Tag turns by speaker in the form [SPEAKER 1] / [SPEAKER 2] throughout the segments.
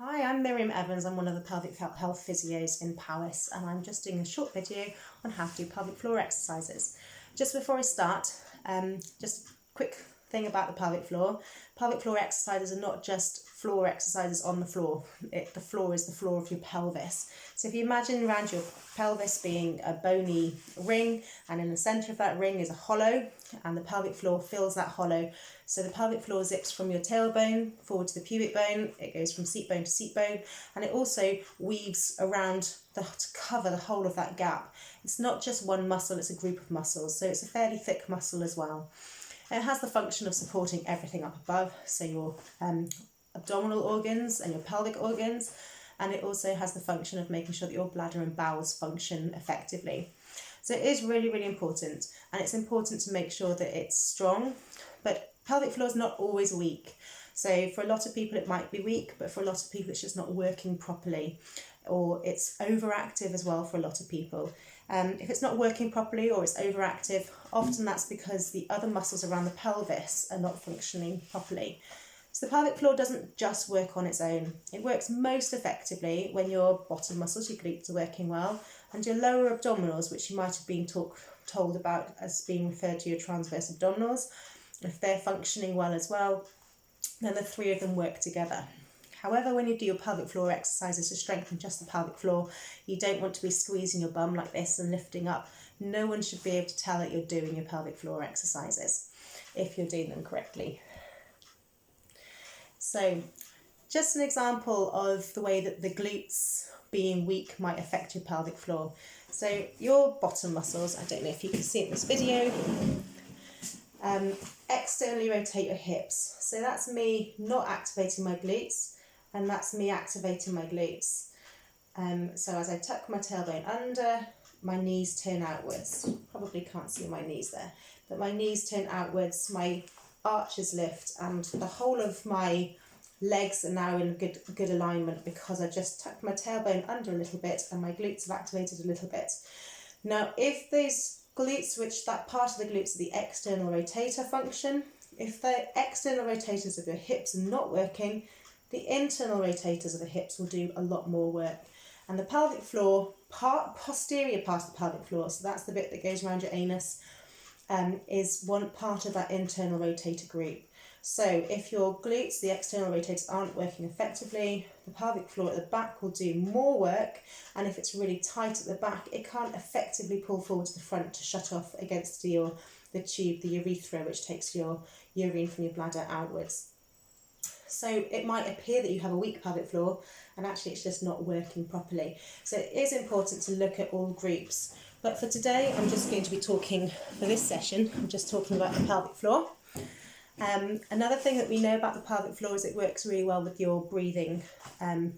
[SPEAKER 1] Hi, I'm Miriam Evans. I'm one of the pelvic health physios in Powys, and I'm just doing a short video on how to do pelvic floor exercises. Just before I start, just a quick thing about the pelvic floor. Pelvic floor exercises are not just floor exercises on the floor. The floor is the floor of your pelvis. So if you imagine around your pelvis being a bony ring, and in the centre of that ring is a hollow, and the pelvic floor fills that hollow. So the pelvic floor zips from your tailbone forward to the pubic bone, it goes from seat bone to seat bone, and it also weaves around to cover the whole of that gap. It's not just one muscle, it's a group of muscles, so it's a fairly thick muscle as well. It has the function of supporting everything up above, so your abdominal organs and your pelvic organs, and it also has the function of making sure that your bladder and bowels function effectively. So it is really, really important, and it's important to make sure that it's strong, but pelvic floor is not always weak. So for a lot of people it might be weak, but for a lot of people it's just not working properly, or it's overactive as well for a lot of people. If it's not working properly or it's overactive, often that's because the other muscles around the pelvis are not functioning properly. So the pelvic floor doesn't just work on its own. It works most effectively when your bottom muscles, your glutes, are working well, and your lower abdominals, which you might have been told about as being referred to your transverse abdominals, if they're functioning well as well, then the three of them work together. However, when you do your pelvic floor exercises to strengthen just the pelvic floor, you don't want to be squeezing your bum like this and lifting up. No one should be able to tell that you're doing your pelvic floor exercises if you're doing them correctly. So, just an example of the way that the glutes being weak might affect your pelvic floor. So your bottom muscles, I don't know if you can see it in this video, externally rotate your hips. So that's me not activating my glutes, and that's me activating my glutes. So as I tuck my tailbone under, my knees turn outwards. Probably can't see my knees there, but my knees turn outwards, my arches lift, and the whole of my legs are now in good alignment because I just tucked my tailbone under a little bit and my glutes have activated a little bit. Now, if those glutes, which that part of the glutes are the external rotator function, if the external rotators of your hips are not working, the internal rotators of the hips will do a lot more work. And the pelvic floor, posterior part of the pelvic floor, so that's the bit that goes around your anus, is one part of that internal rotator group. So if your glutes, the external rotators, aren't working effectively, the pelvic floor at the back will do more work, and if it's really tight at the back, it can't effectively pull forward to the front to shut off against the tube, the urethra, which takes your urine from your bladder outwards. So it might appear that you have a weak pelvic floor, and actually it's just not working properly. So it is important to look at all groups. But for today, I'm just going to be talking, for this session, I'm just talking about the pelvic floor. Another thing that we know about the pelvic floor is it works really well with your breathing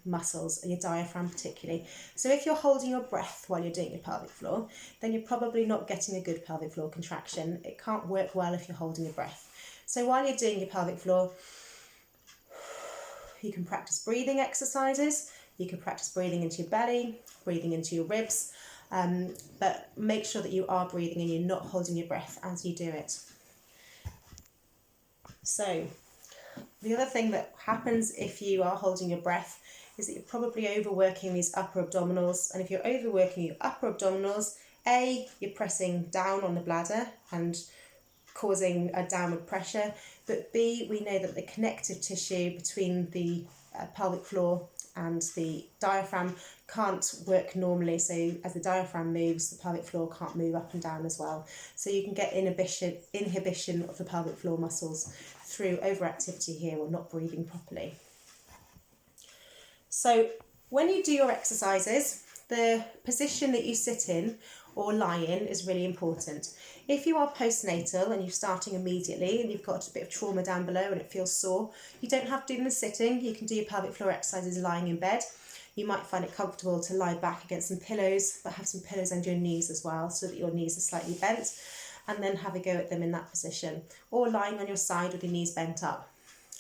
[SPEAKER 1] muscles, your diaphragm particularly. So if you're holding your breath while you're doing your pelvic floor, then you're probably not getting a good pelvic floor contraction. It can't work well if you're holding your breath. So while you're doing your pelvic floor, you can practice breathing exercises, you can practice breathing into your belly, breathing into your ribs, but make sure that you are breathing and you're not holding your breath as you do it. So the other thing that happens if you are holding your breath is that you're probably overworking these upper abdominals, and if you're overworking your upper abdominals, A, you're pressing down on the bladder and causing a downward pressure, but B, we know that the connective tissue between the pelvic floor and the diaphragm can't work normally, so as the diaphragm moves, the pelvic floor can't move up and down as well. So you can get inhibition of the pelvic floor muscles through overactivity here or not breathing properly. So when you do your exercises, the position that you sit in or lie in is really important. If you are postnatal and you're starting immediately and you've got a bit of trauma down below and it feels sore, you don't have to do them sitting. You can do your pelvic floor exercises lying in bed. You might find it comfortable to lie back against some pillows, but have some pillows under your knees as well so that your knees are slightly bent, and then have a go at them in that position, or lying on your side with your knees bent up.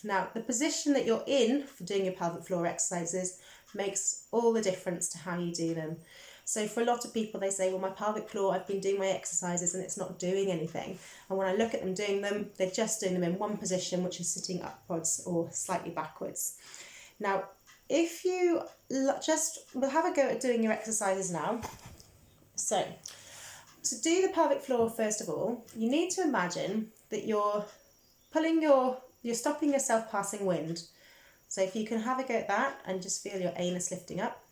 [SPEAKER 1] Now, the position that you're in for doing your pelvic floor exercises makes all the difference to how you do them. So for a lot of people, they say, well, my pelvic floor, I've been doing my exercises and it's not doing anything. And when I look at them doing them, they're just doing them in one position, which is sitting upwards or slightly backwards. Now, if you we'll have a go at doing your exercises now. So to do the pelvic floor, first of all, you need to imagine that you're stopping yourself passing wind. So if you can have a go at that and just feel your anus lifting up.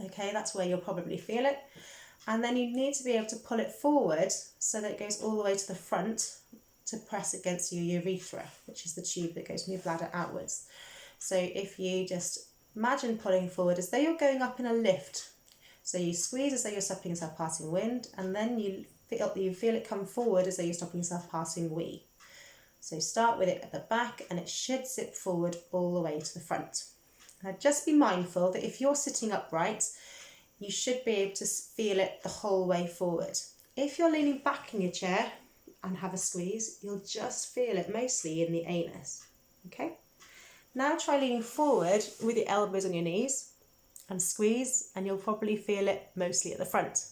[SPEAKER 1] Okay, that's where you'll probably feel it. And then you need to be able to pull it forward so that it goes all the way to the front to press against your urethra, which is the tube that goes from your bladder outwards. So if you just imagine pulling forward as though you're going up in a lift. So you squeeze as though you're stopping yourself passing wind, and then you feel it come forward as though you're stopping yourself passing wee. So start with it at the back and it should zip forward all the way to the front. Now just be mindful that if you're sitting upright, you should be able to feel it the whole way forward. If you're leaning back in your chair and have a squeeze, you'll just feel it mostly in the anus. Okay? Now try leaning forward with your elbows on your knees and squeeze, and you'll probably feel it mostly at the front.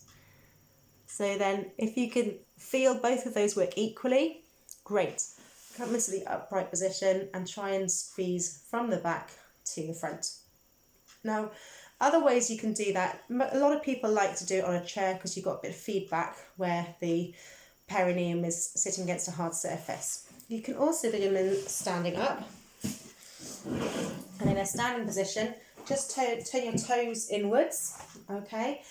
[SPEAKER 1] So then if you can feel both of those work equally, great. Come into the upright position and try and squeeze from the back to the front. Now, other ways you can do that, a lot of people like to do it on a chair because you've got a bit of feedback where the perineum is sitting against a hard surface. You can also do them in standing up. And in a standing position, just turn your toes inwards, okay?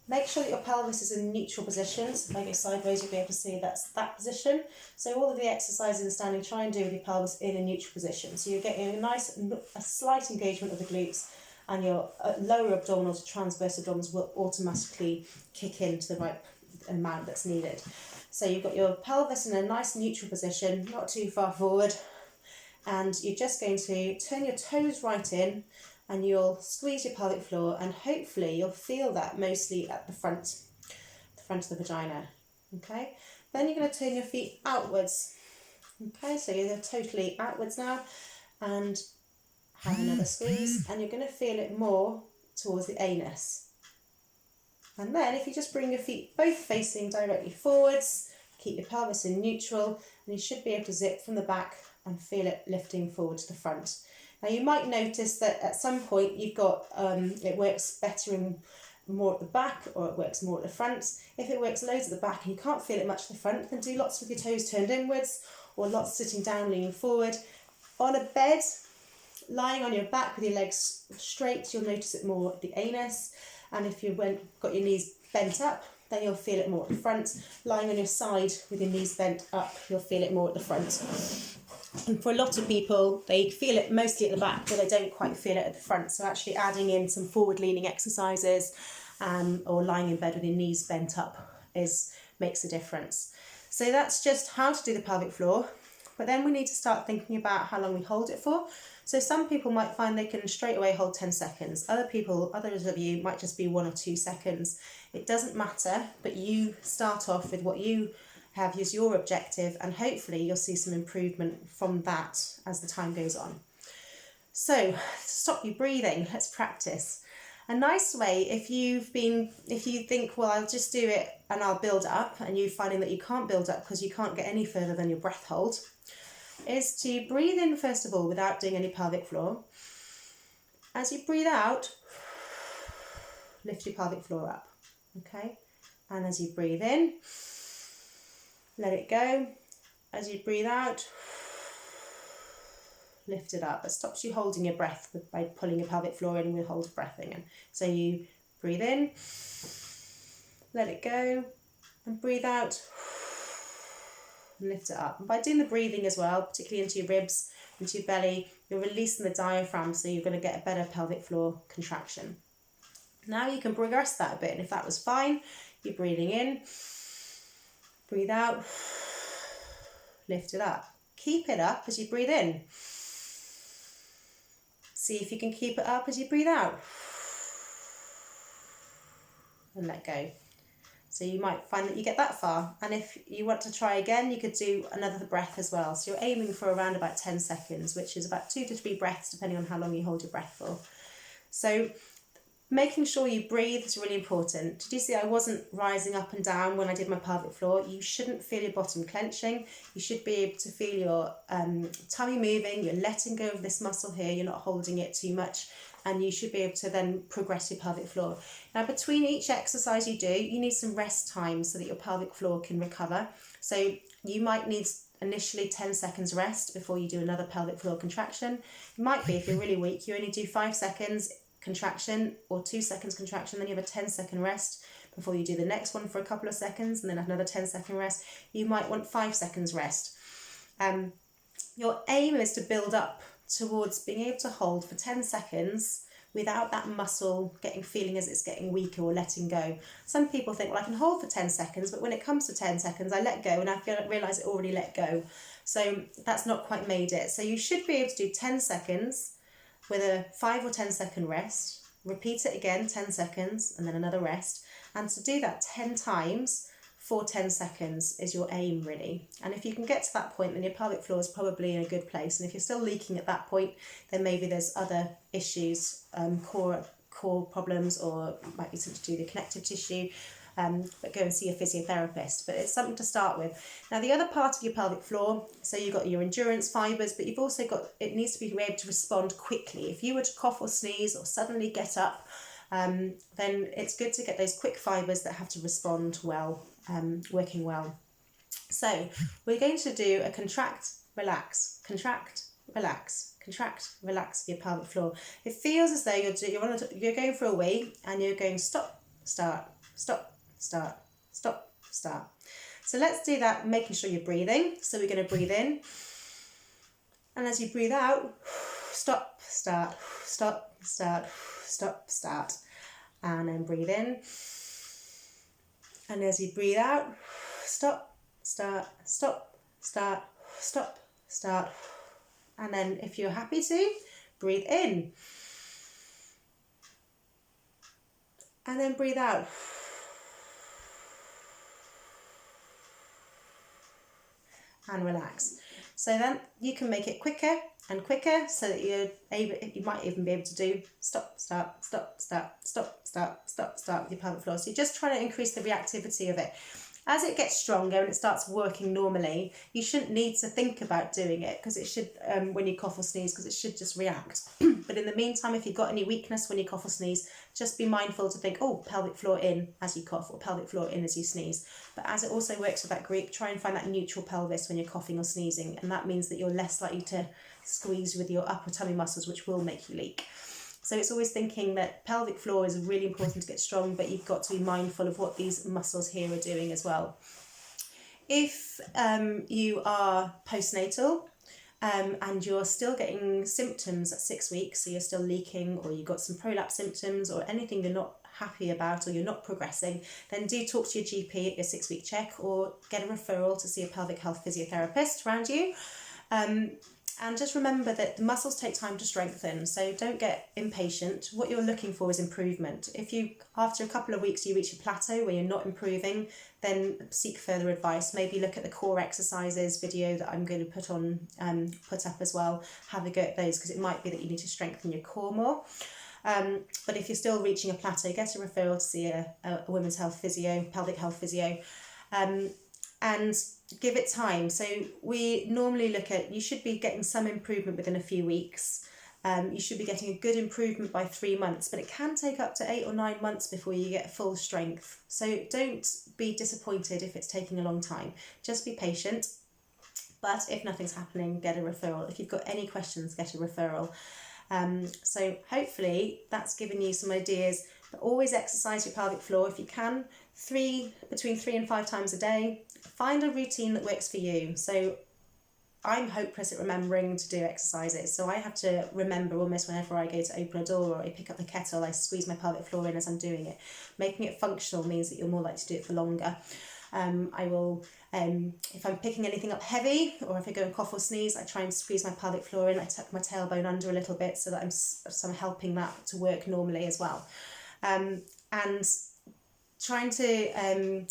[SPEAKER 1] Make sure that your pelvis is in neutral position. So if I go sideways, you'll be able to see that's that position. So all of the exercises in standing, try and do with your pelvis in a neutral position. So you're getting a slight engagement of the glutes, and your lower abdominal to transverse abdominals will automatically kick into the right amount that's needed. So you've got your pelvis in a nice neutral position, not too far forward, and you're just going to turn your toes right in, and you'll squeeze your pelvic floor, and hopefully you'll feel that mostly at the front of the vagina. Okay, then you're going to turn your feet outwards. Okay, so you're totally outwards now, and have another squeeze, and you're going to feel it more towards the anus. And then if you just bring your feet both facing directly forwards, keep your pelvis in neutral, and you should be able to zip from the back and feel it lifting forward to the front. Now you might notice that at some point you've got, it works better and more at the back, or it works more at the front. If it works loads at the back and you can't feel it much at the front, then do lots with your toes turned inwards, or lots sitting down, leaning forward. On a bed, lying on your back with your legs straight, you'll notice it more at the anus. And if you've got your knees bent up, then you'll feel it more at the front. Lying on your side with your knees bent up, you'll feel it more at the front. And for a lot of people, they feel it mostly at the back, but they don't quite feel it at the front. So actually adding in some forward-leaning exercises or lying in bed with your knees bent up makes a difference. So that's just how to do the pelvic floor. But then we need to start thinking about how long we hold it for. So some people might find they can straight away hold 10 seconds. Others of you might just be 1 or 2 seconds. It doesn't matter, but you start off with what you have as your objective, and hopefully you'll see some improvement from that as the time goes on. So to stop you breathing, let's practice. A nice way, if you think, well, I'll just do it and I'll build up, and you're finding that you can't build up because you can't get any further than your breath hold, is to breathe in first of all without doing any pelvic floor. As you breathe out, lift your pelvic floor up, okay? And as you breathe in, let it go. As you breathe out, lift it up. It stops you holding your breath by pulling your pelvic floor in and we'll hold breathing in. So you breathe in, let it go, and breathe out, and lift it up. And by doing the breathing as well, particularly into your ribs, into your belly, you're releasing the diaphragm, so you're going to get a better pelvic floor contraction. Now you can progress that a bit, and if that was fine, you're breathing in, breathe out, lift it up. Keep it up as you breathe in. See if you can keep it up as you breathe out. And let go. So you might find that you get that far. And if you want to try again, you could do another breath as well. So you're aiming for around about 10 seconds, which is about 2 to 3 breaths, depending on how long you hold your breath for. So Making sure you breathe is really important. Did you see I wasn't rising up and down when I did my pelvic floor? You shouldn't feel your bottom clenching. You should be able to feel your tummy moving. You're letting go of this muscle here. You're not holding it too much. And you should be able to then progress your pelvic floor. Now, between each exercise you do, you need some rest time so that your pelvic floor can recover. So you might need initially 10 seconds rest before you do another pelvic floor contraction. It might be, if you're really weak, you only do 5 seconds contraction or 2 seconds contraction, then you have a 10-second rest before you do the next one for a couple of seconds, and then another 10-second rest. You might want 5 seconds rest. Your aim is to build up towards being able to hold for 10 seconds without that muscle feeling as it's getting weaker or letting go. Some people think, well, I can hold for 10 seconds, but when it comes to 10 seconds, I let go and I realise it already let go. So that's not quite made it. So you should be able to do 10 seconds with a 5 or 10 second rest, repeat it again, 10 seconds, and then another rest. And to do that 10 times for 10 seconds is your aim, really. And if you can get to that point, then your pelvic floor is probably in a good place. And if you're still leaking at that point, then maybe there's other issues, core problems, or it might be something to do with your connective tissue. But go and see a physiotherapist. But it's something to start with. Now, the other part of your pelvic floor, so you've got your endurance fibres, but you've also got, it needs to be able to respond quickly. If you were to cough or sneeze or suddenly get up, then it's good to get those quick fibres that have to respond well, working well. So we're going to do a contract, relax, contract, relax, contract, relax for your pelvic floor. It feels as though you're going for a wee and you're going stop, start, stop, start, stop, start. So let's do that, making sure you're breathing. So we're going to breathe in, and as you breathe out, stop, start, stop, start, stop, start, and then breathe in, and as you breathe out, stop, start, stop, start, stop, start, and then if you're happy to, breathe in, and then breathe out. And relax. So then you can make it quicker and quicker so that you might even be able to do stop, start, stop, start, stop, start, stop, start with your pelvic floor. So you're just trying to increase the reactivity of it. As it gets stronger and it starts working normally, you shouldn't need to think about doing it, because it should, when you cough or sneeze, because it should just react. But in the meantime, if you've got any weakness when you cough or sneeze, just be mindful to think, oh, pelvic floor in as you cough, or pelvic floor in as you sneeze. But as it also works with that group, try and find that neutral pelvis when you're coughing or sneezing, and that means that you're less likely to squeeze with your upper tummy muscles, which will make you leak. So it's always thinking that pelvic floor is really important to get strong, but you've got to be mindful of what these muscles here are doing as well. If you are postnatal and you're still getting symptoms at 6 weeks, so you're still leaking, or you've got some prolapse symptoms, or anything you're not happy about, or you're not progressing, then do talk to your GP at your 6-week check, or get a referral to see a pelvic health physiotherapist around you. And just remember that the muscles take time to strengthen, so don't get impatient. What you're looking for is improvement. If you, after a couple of weeks, you reach a plateau where you're not improving, then seek further advice. Maybe look at the core exercises video that I'm going to put up as well. Have a go at those, because it might be that you need to strengthen your core more. But if you're still reaching a plateau, get a referral to see a women's health physio, pelvic health physio, and give it time. So we normally look at, you should be getting some improvement within a few weeks. You should be getting a good improvement by 3 months, but it can take up to 8 or 9 months before you get full strength. So don't be disappointed if it's taking a long time. Just be patient. But if nothing's happening, get a referral. If you've got any questions, get a referral. So hopefully that's given you some ideas. But always exercise your pelvic floor if you can, between 3 and 5 times a day. Find a routine that works for you. So I'm hopeless at remembering to do exercises, so I have to remember almost whenever I go to open a door or I pick up the kettle, I squeeze my pelvic floor in as I'm doing it. Making it functional means that you're more likely to do it for longer. I will, if I'm picking anything up heavy, or if I go and cough or sneeze, I try and squeeze my pelvic floor in. I tuck my tailbone under a little bit so that I'm helping that to work normally as well. And trying to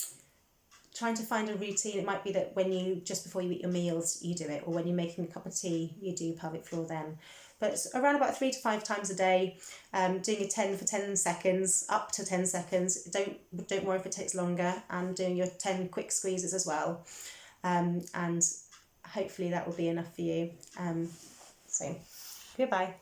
[SPEAKER 1] find a routine. It might be that when just before you eat your meals, you do it, or when you're making a cup of tea, you do pelvic floor then. but it's around about 3 to 5 times a day, doing your 10 for 10 seconds, up to 10 seconds. Don't worry if it takes longer, and doing your 10 quick squeezes as well. And hopefully that will be enough for you. So goodbye.